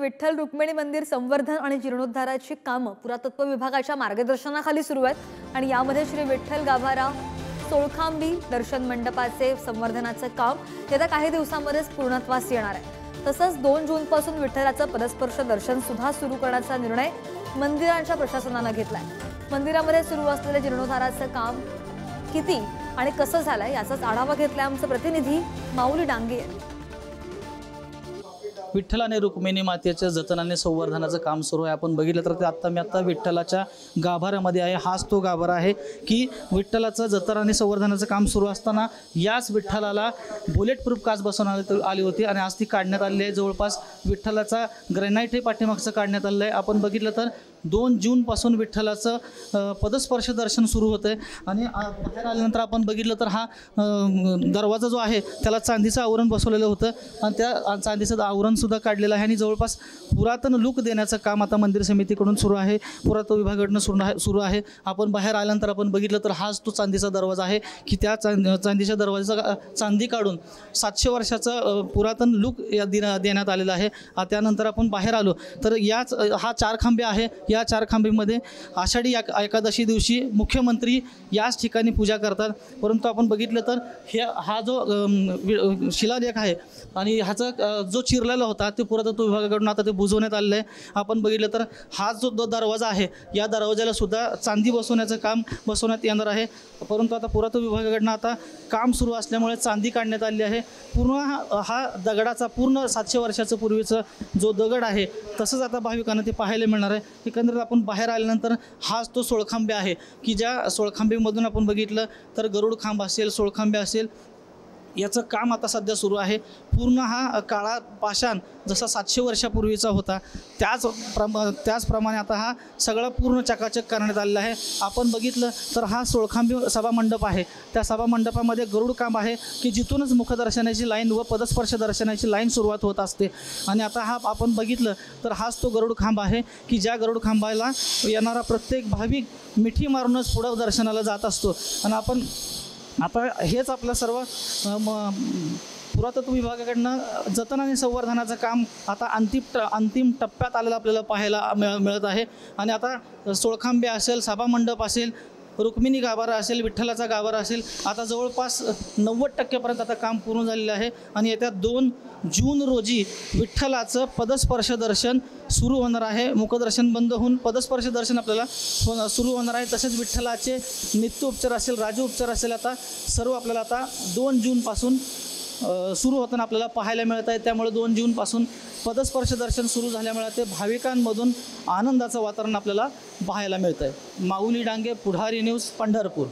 विठ्ठल रुक्मिणी मंदिर संवर्धन आणि जीर्णोद्धाराची कामं पुरातत्व विभागाच्या मार्गदर्शनाखाली सुरू आहेत आणि यामध्ये श्री विठ्ठल गाभारा सोळखांबी दर्शन मंडपाचे संवर्धनाचं काम येत्या काही दिवसांमध्येच पूर्णत्वास येणार आहे। तसंच 2 जून पासून विठ्ठलाचं पदस्पर्श दर्शन सुद्धा सुरू करण्याचा निर्णय मंदिरांच्या प्रशासनाने घेतलाय। मंदिरामध्ये सुरू असलेल्या जीर्णोद्धाराचं काम किती आणि कसं झालंय याचाच आढावा घेतलाय आमचे प्रतिनिधी माऊली डांगे यांनी। विठ्ठल आणि रुक्मिणी मातेच्या जतन आणि संवर्धनाचं काम सुरू आहे। आपण बघितलं तर ते मी आता विठ्ठलाच्या गाभाऱ्यामध्ये आहे। हाच तो गाभारा आहे की विठ्ठलाचं जतन आणि संवर्धनाचं काम सुरू असताना याच विठ्ठलाला बुलेट प्रूफ काच बसवण्यात आली होती आणि आज ती काढण्यात आली आहे। जवळपास विठ्ठलाचा ग्रेनाइट हे पाठीमागचं काढण्यात आलेलं आहे। आपण बघितलं तर 2 जून पासून विठ्ठलाचं पदस्पर्श दर्शन सुरू होतं आणि बाहेर आल्यानंतर आपण बघितलं तर हा दरवाजा जो आहे त्याला चांदीचं आवरण बसवलेलं होतं आणि त्या चांदीचं आवरण सुद्धा काढलेलं आहे आणि जवळपास पुरातन लुक देण्याचं काम आता मंदिर समितीकडून सुरू आहे, पुरातत्व विभागाकडून सुरू आहे। आपण बाहेर आल्यानंतर आपण बघितलं तर हाच तो चांदीचा दरवाजा आहे की त्या चांदीच्या दरवाजाचा चांदी काढून 700 वर्षाचं पुरातन लुक देण्यात आलेलं आहे। त्यानंतर आपण बाहेर आलो तर हा 4 खांबे आहे। या 4 खांबीमध्ये आषाढी एकादशी दिवशी मुख्यमंत्री याच ठिकाणी पूजा करतात। परंतु आपण बघितलं तर हा जो शिलालेख आहे आणि ह्याचा जो चिरलेला होता ते पुरातत्व विभागाकडून आता ते बुजवण्यात आलेलं आहे। आपण बघितलं तर हा जो दरवाजा आहे या दरवाजाला सुद्धा चांदी बसवण्याचं काम बसवण्यात येणार आहे। परंतु आता पुरातत्व विभागाकडून आता काम सुरू असल्यामुळे चांदी काढण्यात आली आहे। पूर्ण हा दगडाचा पूर्ण 700 वर्षाचं पूर्वीचं जो दगड आहे तसंच आता भाविकांना ते पाहायला मिळणार आहे। एकंदरीत आपण बाहेर आल्यानंतर हाच तो सोळखांबे आहे की ज्या सोळखांबेमधून आपण बघितलं तर गरुड खांब असेल, सोळखांबे असेल याचं काम आता सध्या सुरू आहे। पूर्ण हा काळा पाषाण जसा 700 वर्षापूर्वीचा होता त्याचप्रमाणे आता हा सगळा पूर्ण चकाचक करण्यात आलेला आहे। आपण बघितलं तर हा सोळखांबी सभामंडप आहे। त्या सभामंडपामध्ये गरुड खांब आहे की जिथूनच मुखदर्शनाची लाईन व पदस्पर्श दर्शनाची लाईन सुरुवात होत असते आणि आता हा आपण बघितलं तर हाच तो गरुड खांब आहे की ज्या गरुड खांबाला येणारा प्रत्येक भाविक मिठी मारूनच पुढं दर्शनाला जात असतो। आणि आपण आता हेच आपलं सर्व पुरातत्व विभागाकडनं जतन आणि संवर्धनाचं काम आता अंतिम टप्प्यात आलेलं आपल्याला पाहायला मिळत आहे। आणि आता सोळखांबे असेल, सभामंडप असेल, रुक्मिणी गाभारा असेल, विठ्ठलाचा गाभारा असेल, आता जवळपास 90% आता काम पूर्ण झालेलं आहे आणि येत्या 2 जून रोजी विठ्ठलाचं पदस्पर्श दर्शन सुरू होणार आहे। मुखदर्शन बंद होऊन पदस्पर्श दर्शन आपल्याला सुरू होणार आहे। तसेच विठ्ठलाचे नित्योपचार असेल, राजोपचार असेल, आता सर्व आपल्याला आता 2 जूनपासून सुरू होताना आपल्याला पाहायला मिळत आहे। त्यामुळे 2 जूनपासून पदस्पर्श दर्शन सुरू झाल्यामुळे ते भाविकांमधून आनंदाचं वातावरण आपल्याला पाहायला मिळतं आहे। माऊली डांगे, पुढारी न्यूज, पंढरपूर।